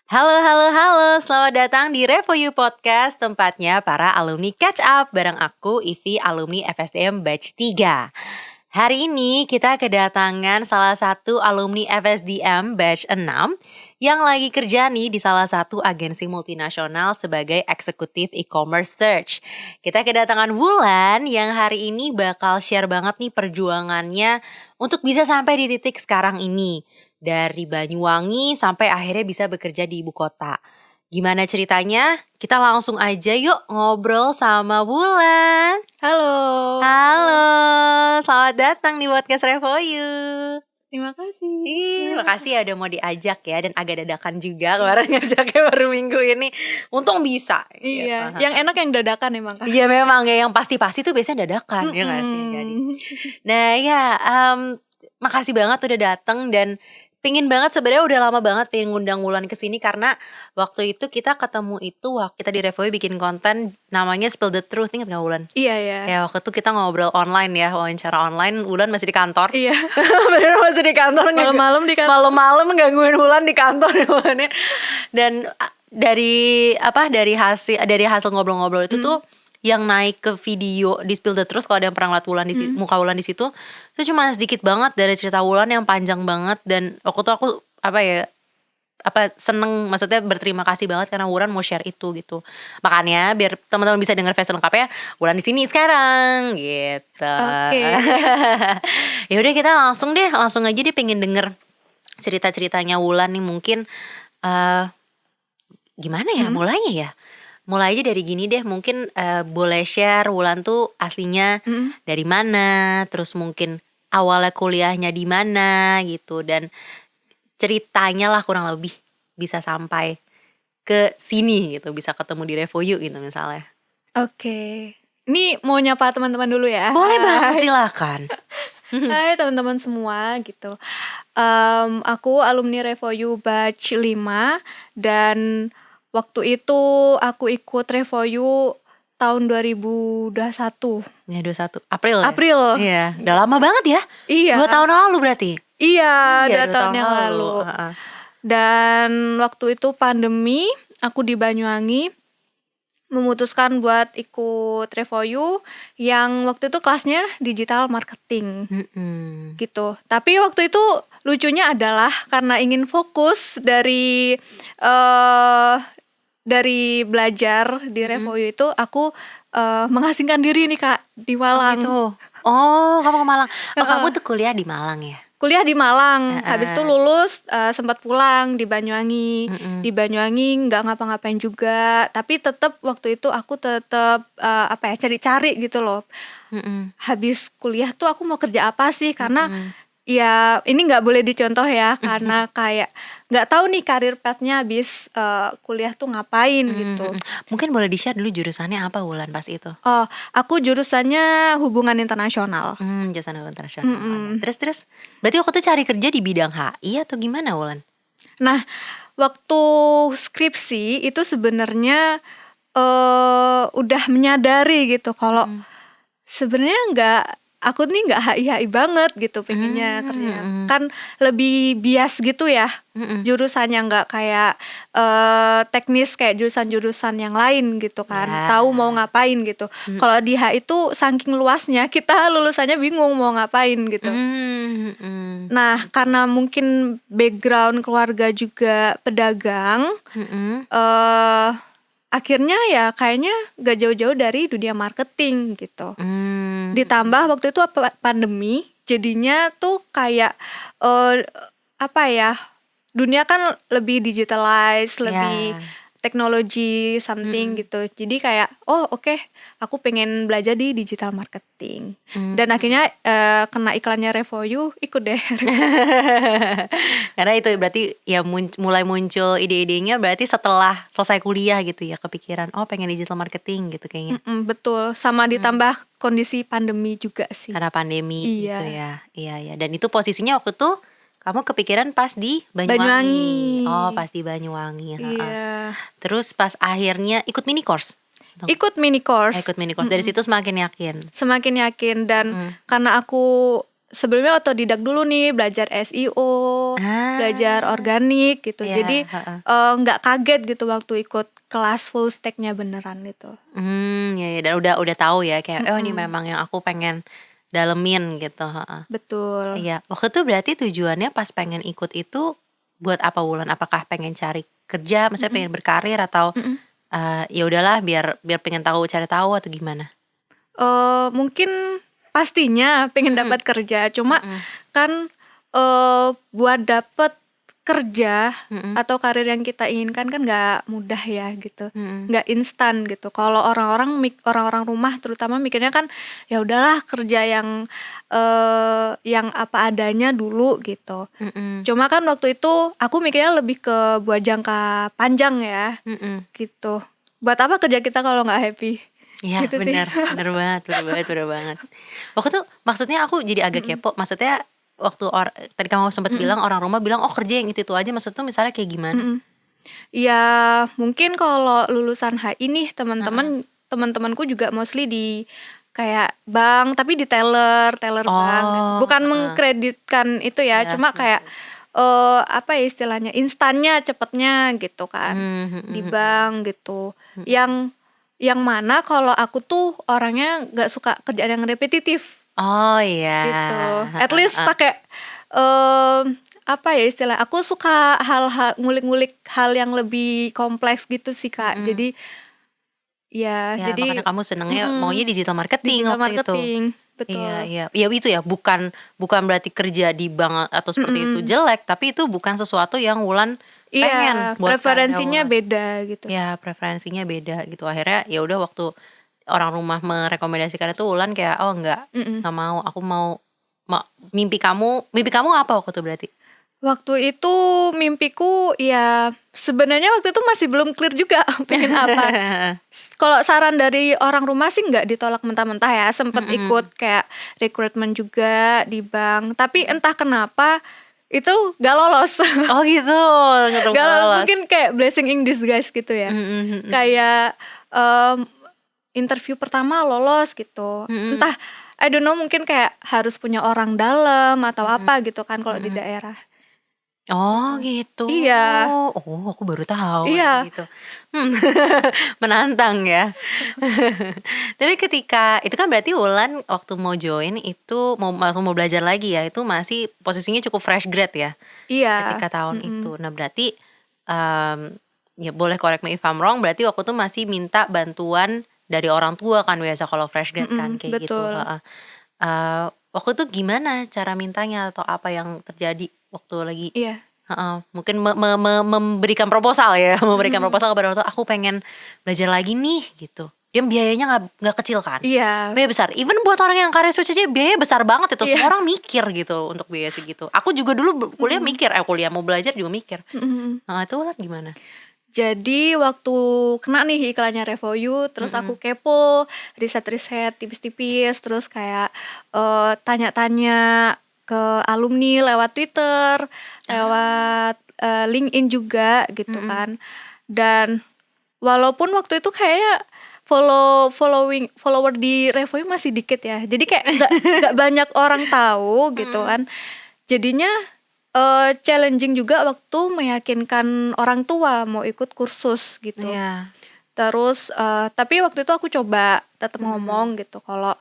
Halo, halo, halo. Selamat datang di Revo You Podcast, tempatnya para alumni catch up bareng aku, Ivi, alumni FSDM Batch 3. Hari ini kita kedatangan salah satu alumni FSDM Batch 6 yang lagi kerja nih di salah satu agensi multinasional sebagai eksekutif e-commerce search. Kita kedatangan Wulan yang hari ini bakal share banget nih perjuangannya untuk bisa sampai di titik sekarang ini. Dari Banyuwangi sampai akhirnya bisa bekerja di ibu kota. Gimana ceritanya? Kita langsung aja yuk ngobrol sama Wulan. Halo. Halo, selamat datang di podcast Revo You. Terima kasih. Makasih ya udah mau diajak ya, dan agak dadakan juga kemarin ngajaknya baru minggu ini. Untung bisa. Iya, gitu. yang enak yang dadakan emang kan. Iya memang ya, yang pasti-pasti tuh biasanya dadakan ya nggak sih? Jadi. Nah ya, makasih banget udah datang dan pingin banget sebenarnya udah lama banget pengen ngundang Wulan kesini karena waktu itu kita ketemu itu waktu kita di Revoy bikin konten namanya Spill the Truth, inget gak Wulan? Iya ya. Ya waktu itu kita ngobrol online ya, wawancara online. Wulan masih di kantor. Iya. Beneran masih di kantor. Malam-malam di kantor. Malam-malam gangguin Wulan di kantor ya Wulan ya. Dan dari hasil ngobrol-ngobrol itu tuh yang naik ke video di Spill the Truth, kalau ada yang pernah ngeliat Wulan di muka Wulan di situ, itu cuma sedikit banget dari cerita Wulan yang panjang banget. Dan waktu itu aku seneng, maksudnya berterima kasih banget karena Wulan mau share itu gitu. Makanya biar teman-teman bisa dengar versi lengkapnya, Wulan di sini sekarang gitu. Oke. Ya udah kita langsung aja deh pengen denger cerita-ceritanya Wulan nih. Mungkin gimana ya mulainya ya? Mulai aja dari gini deh, mungkin boleh share Wulan tuh aslinya dari mana, terus mungkin awalnya kuliahnya di mana gitu, dan ceritanya lah kurang lebih bisa sampai ke sini gitu, bisa ketemu di Revo You gitu misalnya. Oke. Ini mau nyapa teman-teman dulu ya. Boleh banget, silakan. Hai teman-teman semua gitu. Aku alumni Revo You Batch 5 dan waktu itu aku ikut Revo You tahun 2021. Ya 21 April. April. Iya, udah lama banget ya. Iya. 2 tahun lalu berarti. Iya, 2 tahun yang lalu. Dan waktu itu pandemi, aku di Banyuwangi memutuskan buat ikut Revo You yang waktu itu kelasnya digital marketing. Gitu. Tapi waktu itu lucunya adalah karena ingin fokus dari belajar di Revo You itu, aku mengasingkan diri nih Kak di Malang. Oh, kamu ke Malang. Oh, kamu tuh kuliah di Malang ya? Kuliah di Malang, habis itu lulus sempat pulang di Banyuwangi. Di Banyuwangi nggak ngapa-ngapain juga, tapi tetap waktu itu aku tetap cari-cari gitu loh. Habis kuliah tuh aku mau kerja apa sih, karena ya ini nggak boleh dicontoh ya, karena kayak nggak tahu nih karir path-nya habis kuliah tuh ngapain gitu. Mungkin boleh di-share dulu jurusannya apa Wulan pas itu? Oh, aku jurusannya hubungan internasional. Jurusan hubungan internasional. Terus berarti waktu itu cari kerja di bidang HI atau gimana Wulan? Nah, waktu skripsi itu sebenarnya udah menyadari gitu kalau sebenarnya aku nih nggak HI banget gitu pengennya kerjanya. Kan lebih bias gitu ya jurusannya, nggak kayak teknis kayak jurusan-jurusan yang lain gitu kan, tahu mau ngapain gitu. Kalau di HI itu saking luasnya, kita lulusannya bingung mau ngapain gitu. Nah, karena mungkin background keluarga juga pedagang, akhirnya ya kayaknya gak jauh-jauh dari dunia marketing gitu. Ditambah waktu itu pandemi, jadinya tuh kayak dunia kan lebih digitalized, lebih teknologi something gitu. Jadi kayak oke, aku pengen belajar di digital marketing. Dan akhirnya kena iklannya Revo You, ikut deh. Karena itu berarti ya mulai muncul ide-idenya berarti setelah selesai kuliah gitu ya, kepikiran pengen digital marketing gitu kayaknya. Betul, sama ditambah kondisi pandemi juga sih. Karena pandemi gitu ya. Iya. Dan itu posisinya waktu itu kamu kepikiran pas di Banyuwangi. Oh, pas di Banyuwangi. Iya. Terus pas akhirnya ikut mini course. Ikut mini course. Dari situ semakin yakin. Dan karena aku sebelumnya otodidak dulu nih, belajar SEO, belajar organik gitu. Iya, Jadi heeh. nggak kaget gitu waktu ikut kelas full stack-nya beneran gitu. Ya, dan udah tahu ya kayak oh ini Mm-mm. memang yang aku pengen dalemin gitu, heeh. Betul. Iya, waktu itu berarti tujuannya pas pengen ikut itu buat apa Wulan? Apakah pengen cari kerja, maksudnya Mm-mm. pengen berkarir atau Mm-mm. ya udahlah biar pengen cari tahu atau gimana? Mungkin pastinya pengen Mm, dapat kerja, cuma mm, kan buat dapat kerja mm, atau karir yang kita inginkan kan nggak mudah ya gitu, mm. nggak instan gitu. Kalau orang-orang rumah terutama mikirnya kan ya udahlah kerja yang apa adanya dulu gitu. Mm-mm. Cuma kan waktu itu aku mikirnya lebih ke buat jangka panjang ya Mm-mm. gitu. Buat apa kerja kita kalau nggak happy? Iya Gitu sih. benar banget. Waktu tuh maksudnya aku jadi agak Mm-mm. kepo, maksudnya waktu tadi kamu sempat Mm-mm. bilang orang rumah bilang oh kerja yang itu aja, maksud tuh misalnya kayak gimana? Mm-mm. Ya mungkin kalau lulusan HI nih Heeh. teman-temanku juga mostly di kayak bank, tapi di teller bank gitu. Oh, Bukan heeh. mengkreditkan itu ya, Iya, cuma kayak apa ya istilahnya, instannya cepetnya gitu kan di bank gitu. Yang mana kalau aku tuh orangnya nggak suka kerjaan yang repetitif Oh iya, gitu. At heeh, least heeh. pakai apa ya istilah, aku suka hal-hal ngulik-ngulik hal yang lebih kompleks gitu sih Kak. Mm-mm. Jadi ya Ya makanya jadi kamu senengnya mm-mm, maunya digital marketing digital waktu itu. marketing Iya, betul. iya. Ya itu ya, bukan berarti kerja di bank atau seperti itu Mm-mm. jelek, tapi itu bukan sesuatu yang Wulan Iya, pengen buat karirnya preferensinya Wulan. beda gitu. Ya preferensinya beda gitu. Akhirnya ya udah waktu orang rumah merekomendasikan itu Wulan kayak oh enggak Mm-mm. mau, aku mimpi kamu apa waktu itu berarti? Waktu itu mimpiku ya sebenarnya waktu itu masih belum clear juga pengen apa. Kalau saran dari orang rumah sih nggak ditolak mentah-mentah ya. Sempet Mm-mm. ikut kayak rekrutmen juga di bank. Tapi entah kenapa itu nggak lolos. Oh gitu, Nggak nggak lolos. lolos. Mungkin kayak blessing in disguise gitu ya. Mm-mm. Kayak interview pertama lolos gitu. Mm-mm. Entah I don't know, mungkin kayak harus punya orang dalam atau Mm-mm. apa gitu kan kalau di Mm-mm. daerah. Oh Gitu. gitu. Iya, Oh aku baru tahu kayak iya. gitu. Hmm, menantang ya. Tapi ketika itu kan berarti Wulan waktu mau join itu mau belajar lagi ya, itu masih posisinya cukup fresh grade ya Iya. ketika tahun Mm-mm. itu. Nah berarti ya boleh correct me if I'm wrong, berarti waktu itu masih minta bantuan dari orang tua kan biasa kalau fresh grade kan Mm-mm, kayak gitu. betul. Heeh. Waktu itu gimana cara mintanya atau apa yang terjadi waktu lagi Iya. mungkin memberikan proposal ya, memberikan Mm-mm. proposal kepada orang tua, aku pengen belajar lagi nih gitu. Dia biayanya nggak kecil kan, Iya. biaya besar. Even buat orang yang karir switch aja biaya besar banget itu. Iya. Semua orang mikir gitu untuk biaya segitu. Aku juga dulu kuliah Mm-mm. mikir, kuliah mau belajar juga mikir. Mm-mm. Nah itu lah gimana? Jadi waktu kena nih iklannya Revoyu, terus Mm-mm. aku kepo, riset-riset tipis-tipis, terus kayak tanya-tanya ke alumni lewat Twitter, lewat LinkedIn juga gitu Mm-mm. kan. Dan walaupun waktu itu kayak follower di Revoyu masih dikit ya. Jadi kayak nggak banyak orang tahu gitu kan. Jadinya challenging juga waktu meyakinkan orang tua mau ikut kursus gitu. Iya. Terus tapi waktu itu aku coba tetap ngomong gitu kalau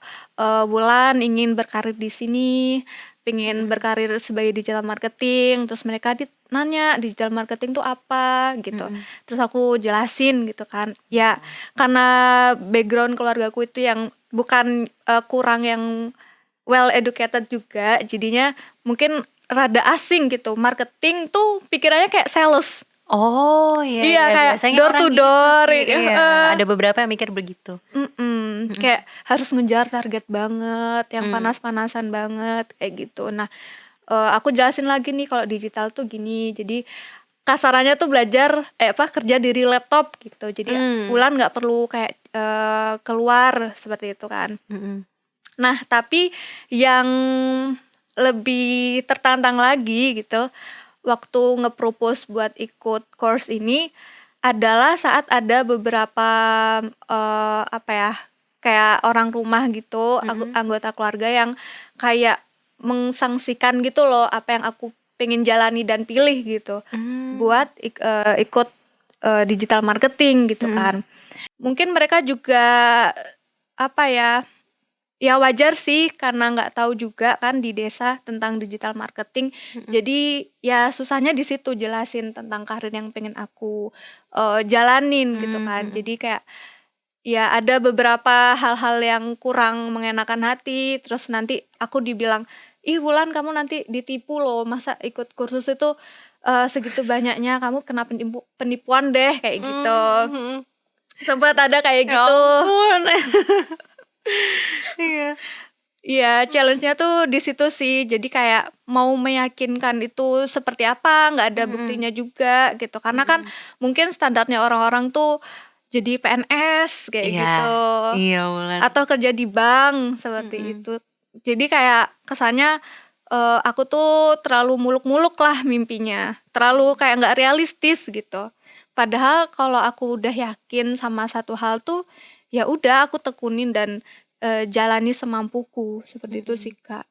Wulan ingin berkarir di sini, pengen berkarir sebagai digital marketing. Terus mereka nanya digital marketing tuh apa gitu. Terus aku jelasin gitu kan. Ya karena background keluargaku itu yang bukan kurang yang well educated juga, jadinya mungkin rada asing gitu. Marketing tuh pikirannya kayak sales. Oh iya, Iya, kayak biasanya door orang to gitu door. sih. Iya, ada beberapa yang mikir begitu. Kayak harus ngejar target banget, yang Mm. panas-panasan banget kayak gitu. Nah, aku jelasin lagi nih kalau digital tuh gini. Jadi kasarannya tuh belajar kerja dari laptop gitu. Jadi Wulan nggak perlu kayak keluar seperti itu kan. Nah, tapi yang lebih tertantang lagi gitu, waktu nge-propose buat ikut course ini adalah saat ada beberapa kayak orang rumah gitu, anggota keluarga yang kayak mengsangsikan gitu loh apa yang aku pengen jalani dan pilih gitu buat ikut digital marketing gitu kan. Mungkin mereka juga apa ya wajar sih karena nggak tahu juga kan di desa tentang digital marketing. Jadi ya susahnya di situ jelasin tentang karir yang pengen aku jalanin gitu kan. Jadi kayak ya ada beberapa hal-hal yang kurang mengenakan hati. Terus nanti aku dibilang, ih Wulan kamu nanti ditipu loh, masa ikut kursus itu segitu banyaknya, kamu kena penipuan deh kayak gitu. Sempat ada kayak Ya gitu. ampun. Iya. Iya, challenge-nya tuh di situ sih. Jadi kayak mau meyakinkan itu seperti apa, nggak ada buktinya juga gitu. Karena kan mungkin standarnya orang-orang tuh jadi PNS kayak Iya. gitu. Iya, Wulan. Atau kerja di bank seperti itu. Jadi kayak kesannya aku tuh terlalu muluk-muluk lah mimpinya. Terlalu kayak nggak realistis gitu. Padahal kalau aku udah yakin sama satu hal tuh, ya udah aku tekunin dan jalani semampuku seperti itu sih Kak.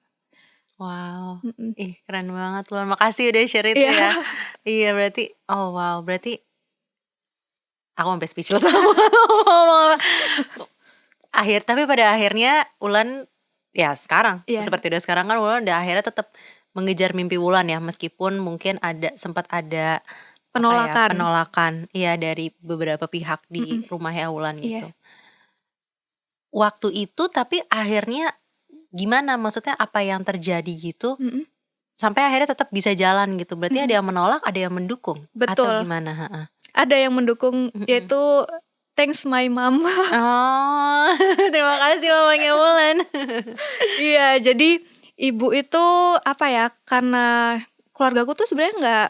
Wow, ih keren banget Wulan. Makasih udah share itu ya. Iya berarti, oh wow, berarti aku sampai speechless sama ngomong apa. Tapi pada akhirnya Wulan ya sekarang seperti udah sekarang kan Wulan udah akhirnya tetap mengejar mimpi Wulan ya, meskipun mungkin sempat ada penolakan iya dari beberapa pihak di rumahnya Wulan gitu. Waktu itu tapi akhirnya gimana? Maksudnya apa yang terjadi gitu sampai akhirnya tetap bisa jalan gitu? Berarti ada yang menolak, ada yang mendukung? Betul. Atau gimana? Ada yang mendukung, yaitu thanks my mom. Oh, terima kasih mamanya Wulan. Iya, jadi ibu itu apa ya? Karena keluargaku tuh sebenarnya nggak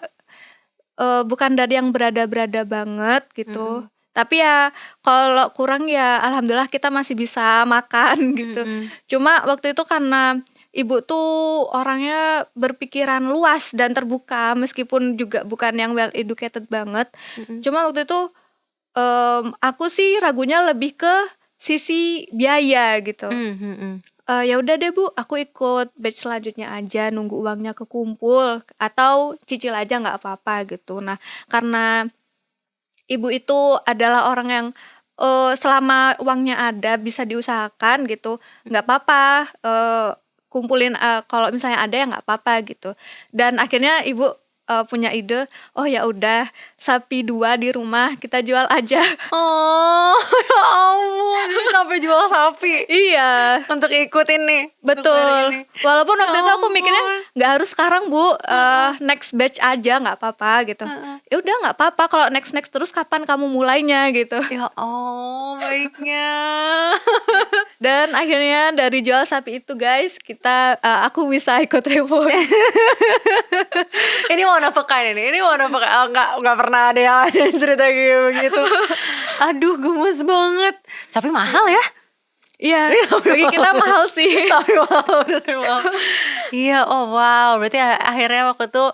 bukan dari yang berada-berada banget gitu. Tapi ya kalau kurang ya alhamdulillah kita masih bisa makan gitu. Cuma waktu itu karena ibu tuh orangnya berpikiran luas dan terbuka, meskipun juga bukan yang well educated banget. Cuma waktu itu aku sih ragunya lebih ke sisi biaya gitu. Ya udah deh Bu, aku ikut batch selanjutnya aja, nunggu uangnya kekumpul atau cicil aja nggak apa-apa gitu. Nah karena ibu itu adalah orang yang selama uangnya ada bisa diusahakan gitu, nggak apa-apa kumpulin, kalau misalnya ada ya nggak apa-apa gitu. Dan akhirnya ibu punya ide, oh ya udah sapi 2 di rumah kita jual aja. Oh ya ampun, sampai jual sapi. Iya. Untuk ikutin nih. Betul. Walaupun waktu itu aku mikirnya nggak harus sekarang Bu, next batch aja nggak apa-apa gitu. Ya udah nggak apa-apa kalau next terus kapan kamu mulainya gitu. Ya oh baiknya. Dan akhirnya dari jual sapi itu guys, aku bisa ikut Revo. Ini mau nafakan ini mau nafakan. Nggak pernah ada yang ada cerita kayak begitu. Aduh gemes banget. Tapi mahal ya. Iya, bagi kita mahal sih. Tapi mahal. Iya, oh wow. Berarti akhirnya waktu itu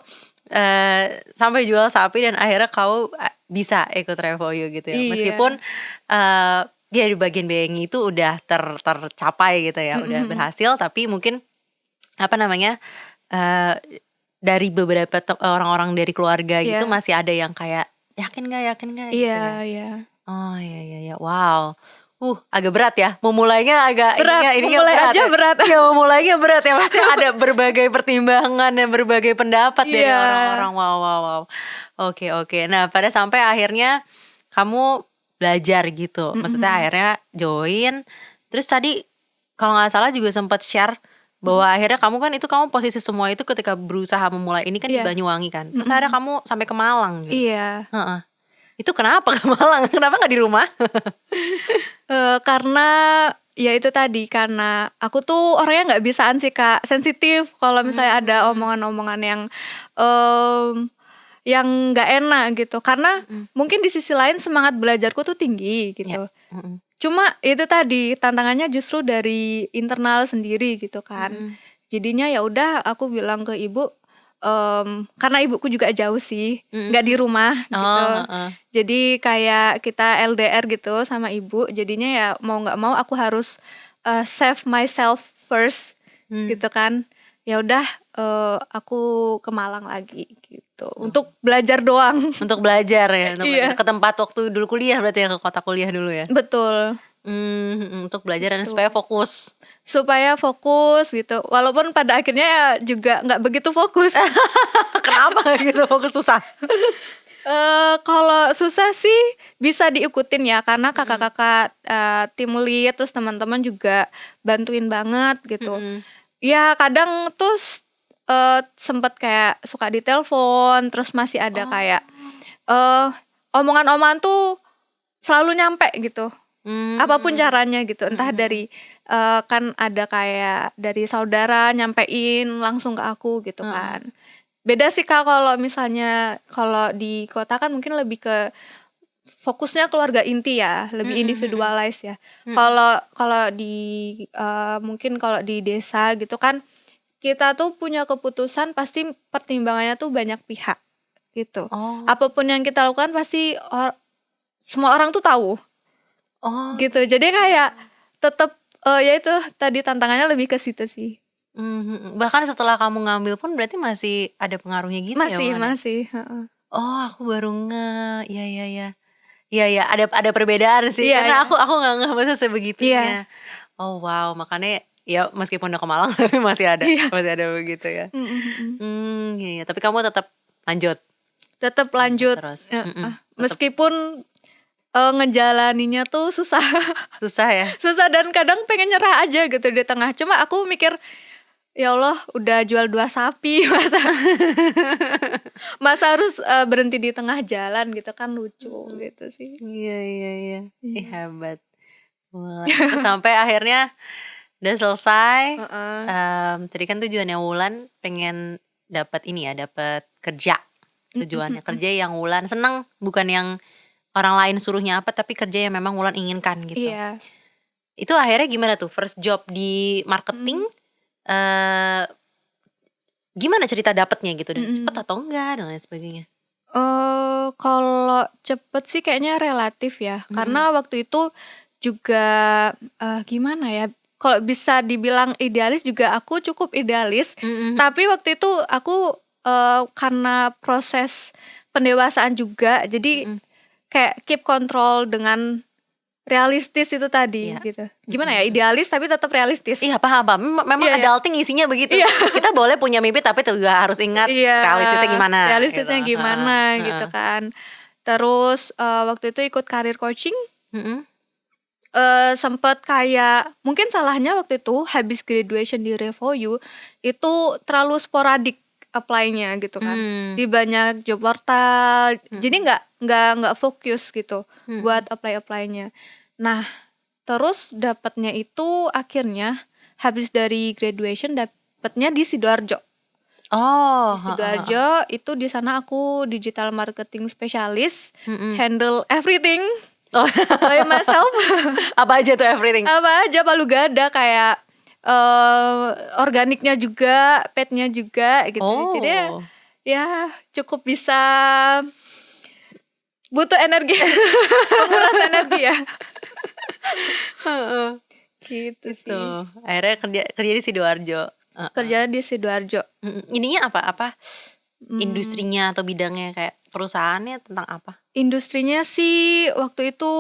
sampai jual sapi dan akhirnya kau bisa ikut Revo You gitu ya. Meskipun dia di bagian biayanya itu udah tercapai gitu ya, udah berhasil. Tapi mungkin dari beberapa orang-orang dari keluarga gitu masih ada yang kayak yakin nggak gitu ya. Iya. Oh iya, wow. Agak berat ya. Memulainya agak berat. Memulai berat aja ya. Berat. Ya memulainya berat ya. Pasti ada berbagai pertimbangan dan berbagai pendapat dari orang-orang. Wow. Oke. Nah pada sampai akhirnya kamu belajar gitu. Maksudnya akhirnya join. Terus tadi kalau nggak salah juga sempat share bahwa akhirnya kamu posisi semua itu ketika berusaha memulai ini kan di Banyuwangi kan. Terus akhirnya kamu sampai ke Malang gitu. Iya. Itu kenapa ke Malang? Kenapa nggak di rumah? Karena ya itu tadi, karena aku tuh orangnya nggak bisaan sih Kak, sensitif kalau misalnya ada omongan-omongan yang nggak enak gitu. Karena mungkin di sisi lain semangat belajarku tuh tinggi gitu. Cuma itu tadi tantangannya justru dari internal sendiri gitu kan. Jadinya ya udah aku bilang ke ibu, karena ibuku juga jauh sih, nggak di rumah gitu. Jadi kayak kita LDR gitu sama ibu. Jadinya ya mau nggak mau aku harus save myself first gitu kan. ya udah aku ke Malang lagi gitu untuk belajar doang. Untuk belajar ya, untuk Iya. belajar. Ke tempat waktu dulu kuliah berarti ya, ke kota kuliah dulu ya. Betul. Untuk belajar dan Betul. supaya fokus. Supaya fokus gitu. Walaupun pada akhirnya ya juga nggak begitu fokus. Kenapa nggak gitu fokus, susah? Kalau susah sih bisa diikutin ya karena kakak-kakak tim lead terus teman-teman juga bantuin banget gitu. Ya kadang tuh sempet kayak suka ditelepon terus masih ada kayak omongan-omongan tuh selalu nyampe gitu. Apapun caranya gitu, entah dari kan ada kayak dari saudara nyampein langsung ke aku gitu kan. Beda sih Kak kalau misalnya kalau di kota kan mungkin lebih ke fokusnya keluarga inti ya, lebih individualize ya. Kalau di mungkin kalau di desa gitu kan kita tuh punya keputusan pasti pertimbangannya tuh banyak pihak gitu. Apapun yang kita lakukan pasti semua orang tuh tahu. Gitu. Jadi kayak tetap ya itu tadi tantangannya lebih ke situ sih. Bahkan setelah kamu ngambil pun berarti masih ada pengaruhnya gitu ya? Masih. Aku baru iya. Iya, ada perbedaan sih. Karena aku nggak ngeh masa sebegitunya. Oh wow, makanya ya meskipun udah ke Malang tapi masih ada begitu ya. Iya. Tapi kamu tetap lanjut. Tetap lanjut. Terus. Meskipun ngejalaninya tuh susah. Susah ya? Susah dan kadang pengen nyerah aja gitu di tengah. Cuma aku mikir ya Allah udah jual 2 sapi masa harus berhenti di tengah jalan gitu kan lucu gitu sih. Iya. Hebat. Terus sampai akhirnya udah selesai. Tadi kan tujuannya Wulan pengen dapat kerja. Tujuannya kerja yang Wulan seneng, bukan yang orang lain suruhnya apa, tapi kerja yang memang Wulan inginkan gitu. Iya. Itu akhirnya gimana tuh first job di marketing? Gimana cerita dapetnya gitu, dan cepet atau enggak dan lain sebagainya? Kalau cepet sih kayaknya relatif ya, karena waktu itu juga gimana ya? Kalau bisa dibilang idealis juga aku cukup idealis, tapi waktu itu aku karena proses pendewasaan juga, jadi kayak keep control dengan realistis itu tadi gitu. Gimana ya, idealis tapi tetap realistis. Iya, paham. Memang adulting isinya begitu. Kita boleh punya mimpi tapi juga harus ingat realistisnya gimana. Realistisnya gitu. Gimana gitu kan. Terus waktu itu ikut career coaching. Sempet kayak mungkin salahnya waktu itu habis graduation di Revoyu itu terlalu sporadik apply-nya gitu kan. Di banyak job portal. Jadi nggak fokus gitu buat apply-nya. Nah, terus dapatnya itu akhirnya habis dari graduation dapatnya di Sidoarjo. Di Sidoarjo itu di sana aku digital marketing specialist, handle everything by myself. Apa aja tuh everything? Apa aja, palu gada kayak organiknya juga, petnya juga gitu. Jadi ya cukup bisa butuh energi, menguras energi ya. Gitu sih. Akhirnya kerja di Sidoarjo. Kerja di Sidoarjo. Ininya apa? Industrinya atau bidangnya kayak perusahaannya tentang apa? Industrinya sih waktu itu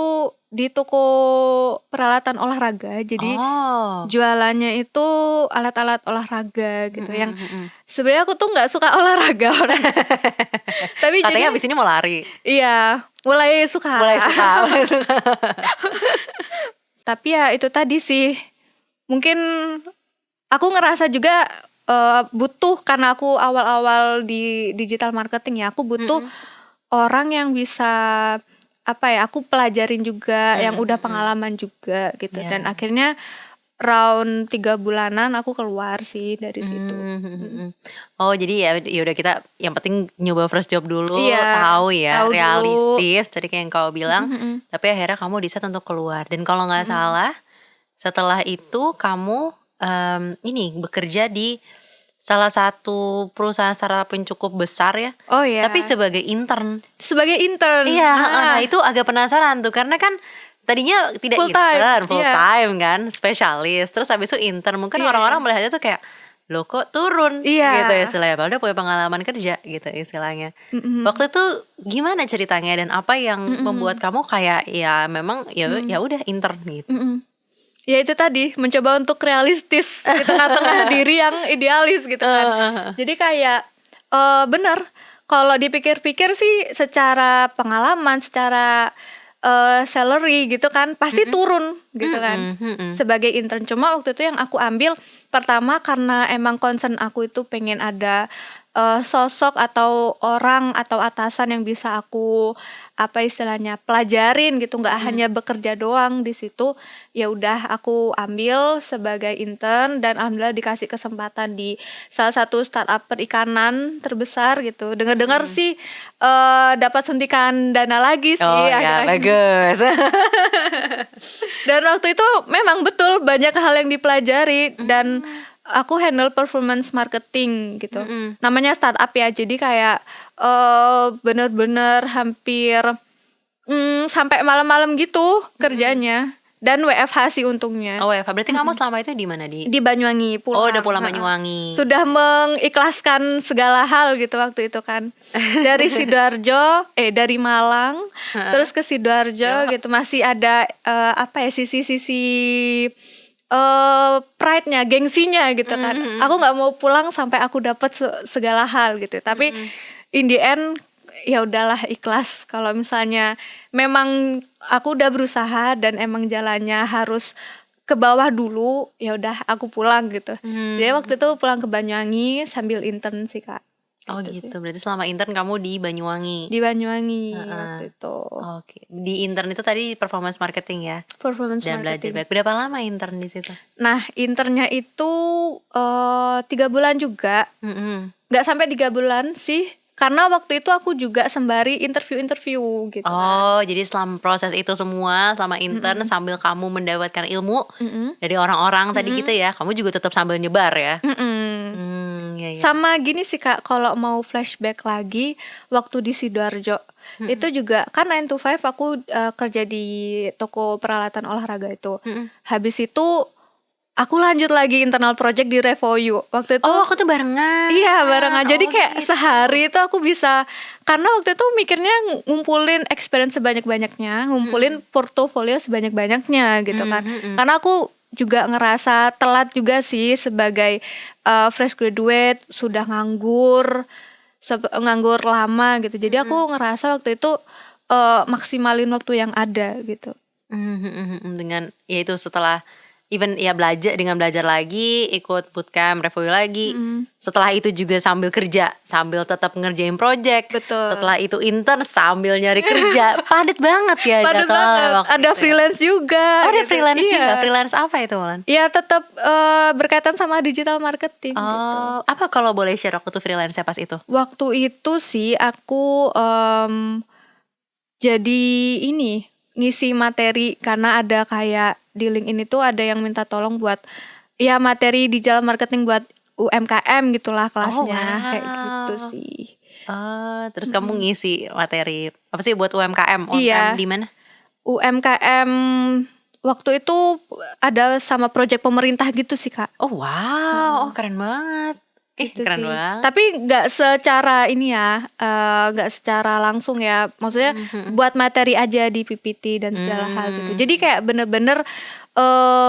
di toko peralatan olahraga. Jadi jualannya itu alat-alat olahraga gitu. Yang sebenarnya aku tuh nggak suka olahraga orang. Tapi katanya jadi, abis ini mau lari. Iya, mulai suka. Tapi ya itu tadi sih. Mungkin aku ngerasa juga butuh, karena aku awal-awal di digital marketing ya, aku butuh orang yang bisa aku pelajarin juga, yang udah pengalaman juga gitu. Dan akhirnya round 3 bulanan aku keluar sih dari situ. Jadi ya udah, kita yang penting nyoba first job dulu, tahu realistis dulu. Tadi kayak yang kau bilang, tapi akhirnya kamu decide untuk keluar. Dan kalau nggak salah, setelah itu kamu bekerja di salah satu perusahaan startup yang cukup besar ya. Tapi sebagai intern. Iya, nah itu agak penasaran tuh, karena kan tadinya tidak full time kan, spesialis. Terus habis itu intern, mungkin orang-orang melihatnya tuh kayak loh kok turun Iya. gitu istilahnya, padahal udah punya pengalaman kerja gitu istilahnya. Waktu itu gimana ceritanya dan apa yang membuat kamu kayak ya memang ya udah intern gitu? Ya itu tadi, mencoba untuk realistis di tengah-tengah diri yang idealis gitu kan. Jadi kayak bener, kalau dipikir-pikir sih secara pengalaman, secara salary gitu kan pasti turun gitu kan sebagai intern. Cuma waktu itu yang aku ambil pertama karena emang concern aku itu pengen ada sosok atau orang atau atasan yang bisa aku apa istilahnya pelajarin gitu, nggak hanya bekerja doang di situ. Ya udah aku ambil sebagai intern dan alhamdulillah dikasih kesempatan di salah satu startup perikanan terbesar gitu. Dengar-dengar sih dapat suntikan dana lagi sih. Oh ya, bagus. Dan waktu itu memang betul banyak hal yang dipelajari dan aku handle performance marketing gitu. Namanya startup ya, jadi kayak bener-bener hampir sampai malam-malam gitu kerjanya. Dan WFH sih untungnya. Oh WFH, berarti kamu selama itu di mana? Di Banyuwangi pulang. Oh udah pulang Banyuwangi. Sudah mengikhlaskan segala hal gitu waktu itu kan. Dari Sidoarjo, dari Malang, terus ke Sidoarjo gitu. Masih ada apa ya sisi-sisi pride-nya, gengsinya gitu kan. Aku nggak mau pulang sampai aku dapat segala hal gitu. Tapi in the end ya udahlah ikhlas. Kalau misalnya memang aku udah berusaha dan emang jalannya harus ke bawah dulu, ya udah aku pulang gitu. Jadi waktu itu pulang ke Banyuwangi sambil intern sih Kak. Oh gitu. Berarti selama intern kamu di Banyuwangi. Di Banyuwangi waktu itu. Oke. Di intern itu tadi performance marketing ya. Performance dan marketing. belajar baik. Berapa lama intern di situ? Nah, internnya itu 3 bulan juga. Nggak sampai 3 bulan sih. Karena waktu itu aku juga sembari interview gitu. Oh, jadi selama proses itu semua, selama intern sambil kamu mendapatkan ilmu dari orang-orang tadi gitu ya, kamu juga tetap sambil nyebar ya? Ya. Sama gini sih Kak, kalau mau flashback lagi, waktu di Sidoarjo, itu juga kan 9 to 5 aku kerja di toko peralatan olahraga itu. Habis itu aku lanjut lagi internal project di Revoyu. Waktu itu waktu itu barengan. Iya, barengan. Jadi kayak gitu. sehari itu aku bisa, karena waktu itu mikirnya ngumpulin experience sebanyak-banyaknya, ngumpulin portofolio sebanyak-banyaknya gitu kan. Karena aku juga ngerasa telat juga sih sebagai fresh graduate, sudah nganggur lama gitu. Jadi aku ngerasa waktu itu maksimalin waktu yang ada gitu. Dengan ya itu setelah even ya belajar lagi, ikut bootcamp Revoyu lagi. Setelah itu juga sambil kerja, sambil tetap ngerjain project. Betul. Setelah itu intern sambil nyari kerja. Padat banget ya. Padat banget. Ada freelance juga. Ada gitu. freelance juga. Freelance apa itu Wulan? Ya tetap berkaitan sama digital marketing. Gitu. Apa kalau boleh share waktu itu freelance-nya pas itu? Waktu itu sih aku jadi ini ngisi materi karena ada kayak di LinkedIn itu ada yang minta tolong buat ya materi digital marketing buat UMKM gitulah kelasnya. Kayak gitu sih. Terus kamu ngisi materi apa sih buat UMKM? Iya. di mana? UMKM waktu itu ada sama proyek pemerintah gitu sih Kak. Oh wow, keren banget. Gitu keren sih. banget. Tapi nggak secara ini ya, nggak secara langsung ya. Maksudnya buat materi aja di PPT dan segala hal gitu. Jadi kayak bener-bener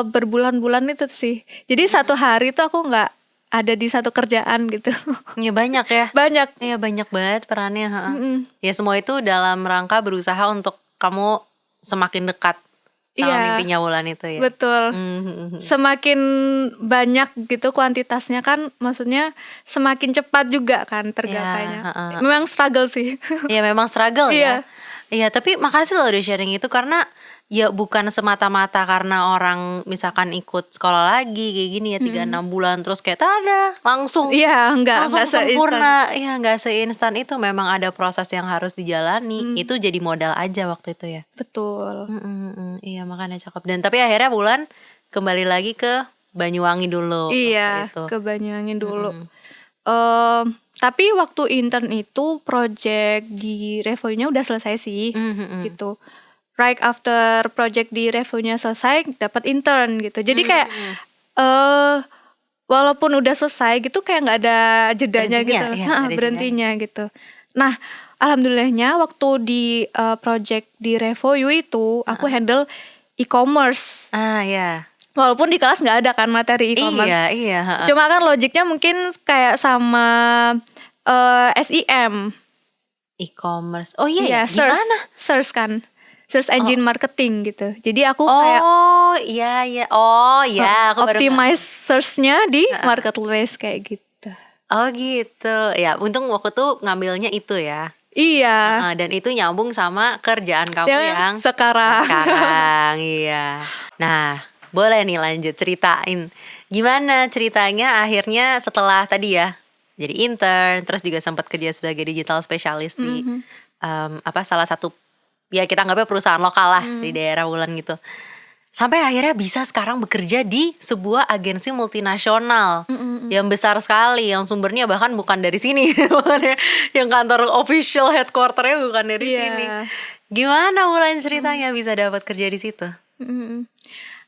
berbulan-bulan itu sih. Jadi satu hari tuh aku nggak ada di satu kerjaan gitu. Ya banyak ya. Banyak. Ya banyak banget perannya. Ya semua itu dalam rangka berusaha untuk kamu semakin dekat sama mimpinya Wulan itu ya. Betul. Semakin banyak gitu kuantitasnya kan, maksudnya semakin cepat juga kan tergapainya. Memang struggle sih. Iya memang struggle ya. Iya tapi makasih loh udah sharing itu, karena ya bukan semata-mata karena orang misalkan ikut sekolah lagi kayak gini ya 3-6 bulan terus kayak tada langsung. Iya, langsung sempurna. seinstan. Iya enggak seinstan itu, memang ada proses yang harus dijalani. Itu jadi modal aja waktu itu ya. Betul. Iya makanya cakep. Dan tapi akhirnya Wulan kembali lagi ke Banyuwangi dulu. Iya, ke Banyuwangi dulu. Tapi waktu intern itu project di Revoyu-nya udah selesai sih gitu. Right after project di Revoyu-nya selesai dapat intern gitu. Jadi kayak walaupun udah selesai gitu kayak nggak ada jedanya Berhentinya, gitu. iya, nggak ada Berhentinya gitu. Nah, alhamdulillahnya waktu di project di Revoyu itu aku handle e-commerce. Ya. Walaupun di kelas nggak ada kan materi e-commerce. Iya. Cuma kan logiknya mungkin kayak sama SEM. E-commerce. Oh iya, Iya, gimana? search kan. Search engine marketing gitu. Jadi aku Oh kayak iya. Oh iya, aku baru optimize search-nya di marketplace kayak gitu. Oh gitu. Ya, untung waktu tuh ngambilnya itu ya. Iya. Dan itu nyambung sama kerjaan kamu yang sekarang. Iya. Nah, boleh nih lanjut ceritain. Gimana ceritanya akhirnya setelah tadi ya jadi intern, terus juga sempat kerja sebagai digital specialist di salah satu ya kita anggapnya perusahaan lokal lah di daerah Wulan gitu. Sampai akhirnya bisa sekarang bekerja di sebuah agensi multinasional yang besar sekali, yang sumbernya bahkan bukan dari sini, yang kantor official headquarternya bukan dari sini. Gimana Wulan ceritanya bisa dapat kerja di situ?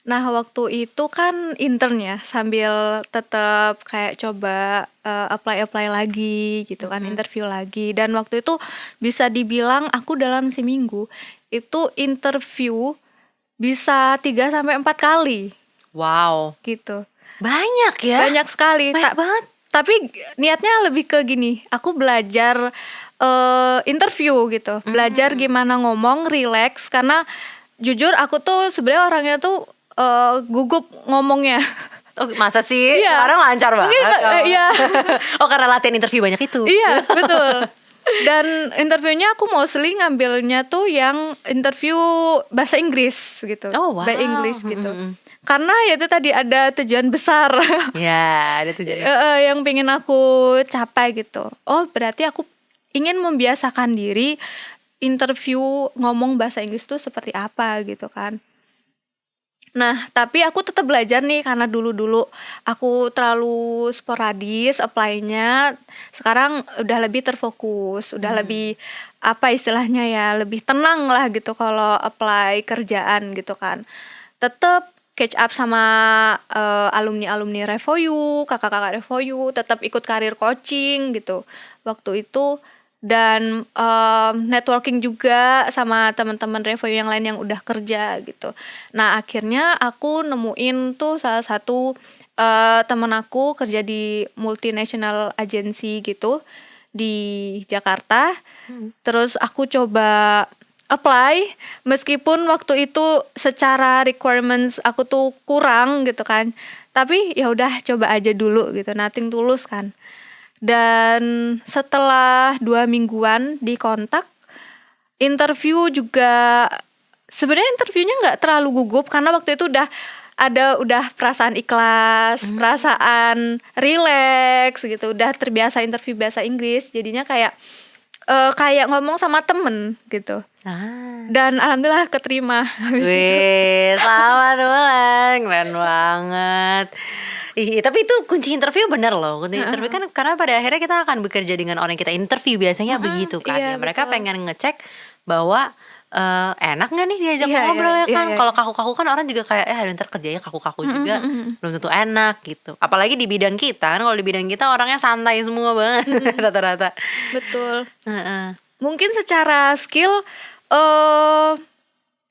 Nah waktu itu kan intern ya, sambil tetap kayak coba apply lagi gitu kan, interview lagi. Dan waktu itu bisa dibilang aku dalam seminggu itu interview bisa 3-4 kali. Wow. Gitu. Banyak ya? Banyak sekali. Banyak banget. Tapi niatnya lebih ke gini, aku belajar interview gitu. Belajar gimana ngomong, relax. Karena jujur aku tuh sebenarnya orangnya tuh gugup ngomongnya. Oh masa sih? Iya. Sekarang lancar banget. Iya. Oh karena latihan interview banyak itu. Iya betul. Dan interviewnya aku mostly ngambilnya tuh yang interview bahasa Inggris gitu. Oh wow. By English gitu. Karena ya itu tadi ada tujuan besar. Ya ada tujuan. Yang pengen aku capai gitu. Oh berarti aku ingin membiasakan diri interview ngomong bahasa Inggris tuh seperti apa gitu kan. Nah, tapi aku tetap belajar nih karena dulu aku terlalu sporadis apply-nya. Sekarang udah lebih terfokus, udah lebih apa istilahnya ya, lebih tenang lah gitu kalau apply kerjaan gitu kan. Tetap catch up sama alumni Revoyu, kakak-kakak Revoyu, tetap ikut karir coaching gitu waktu itu. Dan networking juga sama teman-teman Revoyu yang lain yang udah kerja gitu. Nah akhirnya aku nemuin tuh salah satu teman aku kerja di multinational agency gitu di Jakarta. Terus aku coba apply, meskipun waktu itu secara requirements aku tuh kurang gitu kan. Tapi ya udah coba aja dulu gitu, nothing tulus kan. Dan setelah 2 mingguan di kontak, interview juga sebenarnya interviewnya nggak terlalu gugup karena waktu itu udah perasaan ikhlas, perasaan relax gitu, udah terbiasa interview bahasa Inggris, jadinya kayak ngomong sama temen gitu. Dan alhamdulillah keterima. Wih, selamat Wulan, keren banget. Tapi itu kunci interview bener loh. Kunci interview kan karena pada akhirnya kita akan bekerja dengan orang yang kita interview, biasanya begitu kan. Iya, ya, mereka betul. pengen ngecek bahwa enak gak nih diajak ngobrol ya kan. Kalau kaku-kaku kan orang juga kayak ntar kerjanya kaku-kaku juga, belum tentu enak gitu. Apalagi di bidang kita kan, kalau di bidang kita orangnya santai semua banget rata-rata. Betul. Mungkin secara skill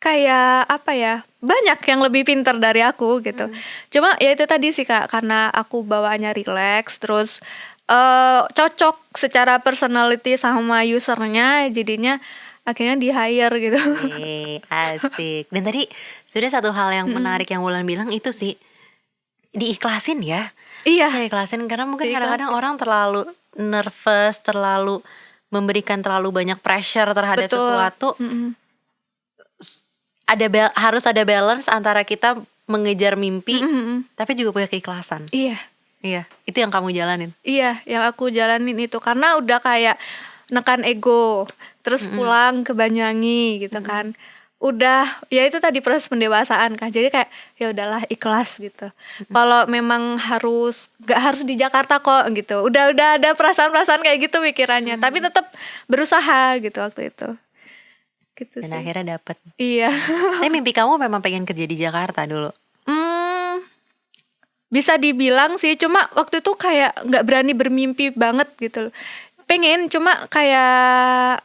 kayak apa ya, banyak yang lebih pintar dari aku gitu. Cuma ya itu tadi sih Kak, karena aku bawaannya relax, terus cocok secara personality sama usernya, jadinya akhirnya di hire gitu. Asik. Dan tadi sudah satu hal yang menarik yang Wulan bilang itu sih, diikhlasin ya. Iya. Diikhlasin karena mungkin kadang-kadang orang terlalu nervous, terlalu memberikan terlalu banyak pressure terhadap sesuatu. Harus ada balance antara kita mengejar mimpi tapi juga punya keikhlasan. Iya, itu yang kamu jalanin. Iya, yang aku jalanin itu karena udah kayak nekan ego, terus pulang ke Banyuwangi gitu kan. Udah ya itu tadi proses pendewasaan kan. Jadi kayak ya udahlah ikhlas gitu. Kalau memang gak harus di Jakarta kok gitu. Udah ada perasaan-perasaan kayak gitu pikirannya, tapi tetap berusaha gitu waktu itu. Gitu Dan sih. akhirnya dapet. Iya. Tapi mimpi kamu memang pengen kerja di Jakarta dulu? bisa dibilang sih, cuma waktu itu kayak nggak berani bermimpi banget gitu loh. Pengen, cuma kayak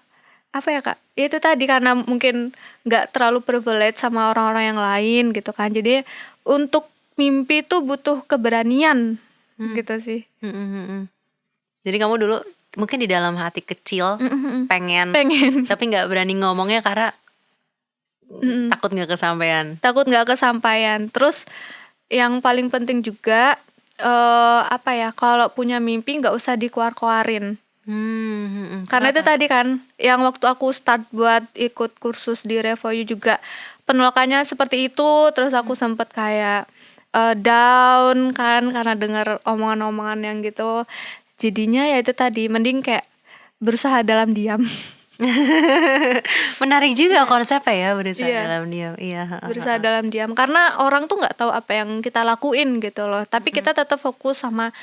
apa ya Kak? Ya itu tadi karena mungkin nggak terlalu privilege sama orang-orang yang lain gitu kan. Jadi untuk mimpi tuh butuh keberanian gitu sih. Jadi kamu dulu mungkin di dalam hati kecil pengen, tapi nggak berani ngomongnya karena takut nggak kesampaian. Terus yang paling penting juga apa ya, kalau punya mimpi nggak usah dikeluar-keluarin. Karena itu tadi kan yang waktu aku start buat ikut kursus di Revoyu juga penolakannya seperti itu. Terus aku sempet kayak down kan karena dengar omongan-omongan yang gitu. Jadinya ya itu tadi, mending kayak berusaha dalam diam. Menarik juga konsepnya ya, berusaha dalam diam. Iya, berusaha dalam diam karena orang tuh nggak tahu apa yang kita lakuin gitu loh, tapi kita tetap fokus sama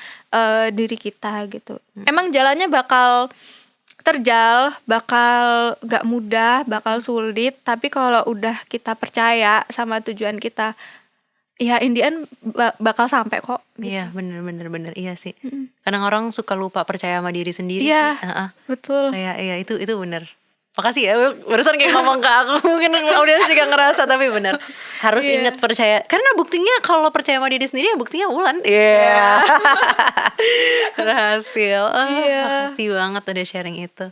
diri kita gitu. Emang jalannya bakal terjal, bakal nggak mudah, bakal sulit, tapi kalau udah kita percaya sama tujuan kita, ya in the end bakal sampai kok gitu. Iya, bener iya sih. Kadang orang suka lupa percaya sama diri sendiri. Iya, sih. betul. Iya, itu bener. Makasih ya, barusan kayak ngomong ke aku. Mungkin audiens juga ngerasa, tapi bener harus ingat percaya. Karena buktinya kalau percaya sama diri sendiri ya buktinya Wulan. Berhasil. Makasih banget udah sharing itu.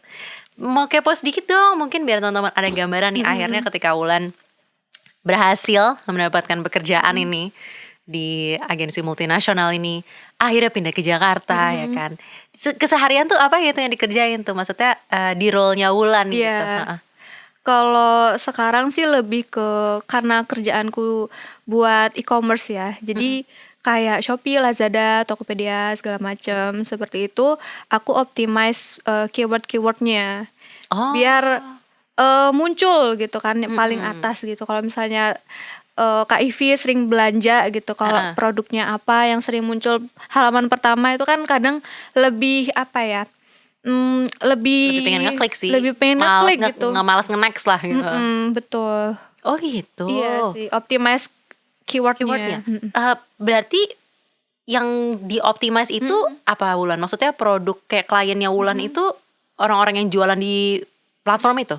Mau kepo sedikit dong, mungkin biar teman-teman ada gambaran nih akhirnya ketika Wulan berhasil mendapatkan pekerjaan ini di agensi multinasional ini, akhirnya pindah ke Jakarta ya kan. Keseharian tuh apa gitu yang dikerjain tuh, maksudnya di role-nya Wulan gitu. Kalau sekarang sih lebih ke karena kerjaanku buat e-commerce ya, jadi kayak Shopee, Lazada, Tokopedia segala macam seperti itu, aku optimize keyword-keywordnya biar muncul gitu kan yang paling atas gitu. Kalau misalnya Kak Ivi sering belanja gitu, kalau produknya apa yang sering muncul halaman pertama itu kan kadang lebih apa ya, lebih pengen ngeklik sih, lebih pengen ngeklik gitu, malas nge-next lah gitu. Betul. Oh gitu. Iya sih, optimize keywordnya. Berarti yang dioptimize itu apa Wulan? Maksudnya produk kayak kliennya Wulan itu orang-orang yang jualan di platform itu?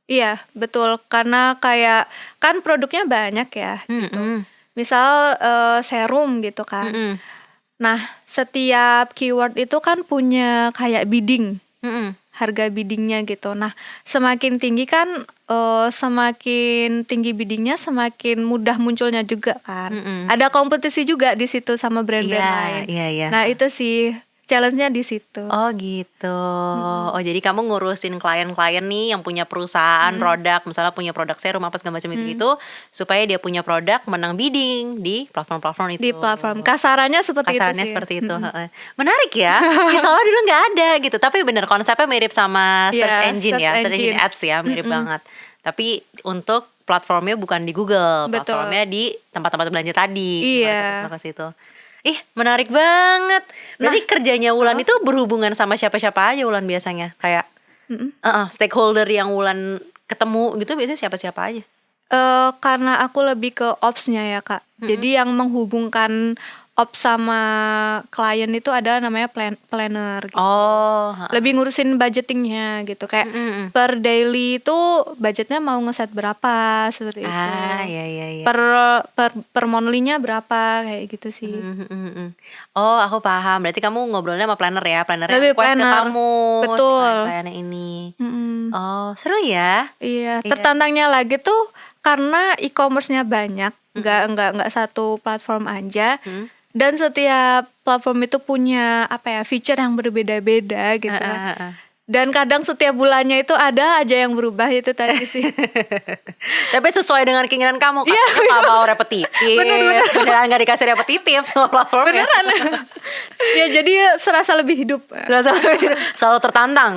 Iya, betul. Karena kayak kan produknya banyak ya gitu. Misal serum gitu kan. Nah, setiap keyword itu kan punya kayak bidding. Harga biddingnya gitu. Nah, semakin tinggi kan semakin tinggi biddingnya semakin mudah munculnya juga kan. Ada kompetisi juga di situ sama brand-brand lain. Nah, itu sih challenge-nya di situ. Oh gitu. Oh jadi kamu ngurusin klien-klien nih yang punya perusahaan produk, misalnya punya produk serum apa segala macam itu supaya dia punya produk menang bidding di platform-platform itu. Di platform. Kasarannya seperti itu. Menarik ya. Soalnya dulu nggak ada gitu. Tapi bener konsepnya mirip sama search engine ya, search engine ads ya, mirip banget. Tapi untuk platformnya bukan di Google, platformnya di tempat-tempat belanja tadi. Iya. Ke situ. Menarik banget. Berarti kerjanya Wulan itu berhubungan sama siapa-siapa aja Wulan biasanya? Kayak stakeholder yang Wulan ketemu gitu biasanya siapa-siapa aja? Karena aku lebih ke ops-nya ya Kak. Jadi yang menghubungkan ops sama klien itu ada namanya planner gitu. Lebih ngurusin budgetingnya gitu. Kayak per daily itu budgetnya mau ngeset berapa seperti itu. Iya. Per monthly-nya berapa kayak gitu sih. Oh aku paham. Berarti kamu ngobrolnya sama planner ya. Plannernya lebih request planner. ke kamu. Betul. Kliennya ini. Oh seru ya. Iya. Tertantangnya lagi tuh karena e-commerce-nya banyak. Nggak satu platform aja. Dan setiap platform itu punya apa ya, feature yang berbeda-beda gitu. Dan kadang setiap bulannya itu ada aja yang berubah, itu tadi sih. Tapi sesuai dengan keinginan kamu, katanya gak mau repetitif. Beneran gak dikasih repetitif sama platformnya. Beneran. Ya jadi serasa lebih hidup. Selalu tertantang.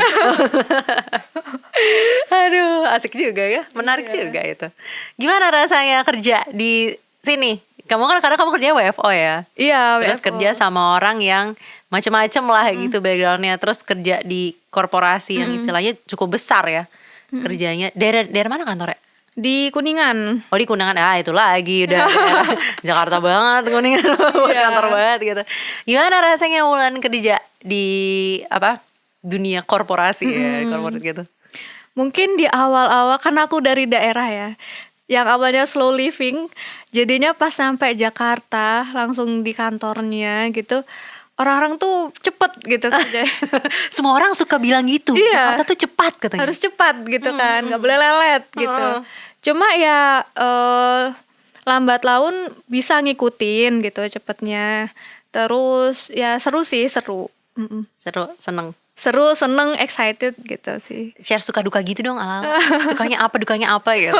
Aduh asik juga ya, menarik juga itu. Gimana rasanya kerja di sini? Kamu kan kadang kamu kerja WFO ya? Iya, terus WFO. Kerja sama orang yang macam-macam lah gitu backgroundnya. Terus kerja di korporasi yang istilahnya cukup besar ya kerjanya. Dari mana kantornya? Di Kuningan. Oh di Kuningan, itu lagi udah daerah Jakarta banget, Kuningan buat Iya. kantor banget gitu. Gimana rasanya Wulan kerja di dunia korporasi ya, korporat gitu? Mungkin di awal-awal karena aku dari daerah ya, yang awalnya slow living, jadinya pas sampai Jakarta langsung di kantornya gitu, orang-orang tuh cepet gitu kerja. Semua orang suka bilang gitu, Iya. Jakarta tuh cepat katanya. Harus cepat gitu kan, nggak boleh lelet gitu. Cuma ya lambat laun bisa ngikutin gitu cepetnya. Terus ya seru sih, seru. Seru, seneng. Seru, seneng, excited gitu sih. Share suka duka gitu dong, sukanya apa, dukanya apa gitu.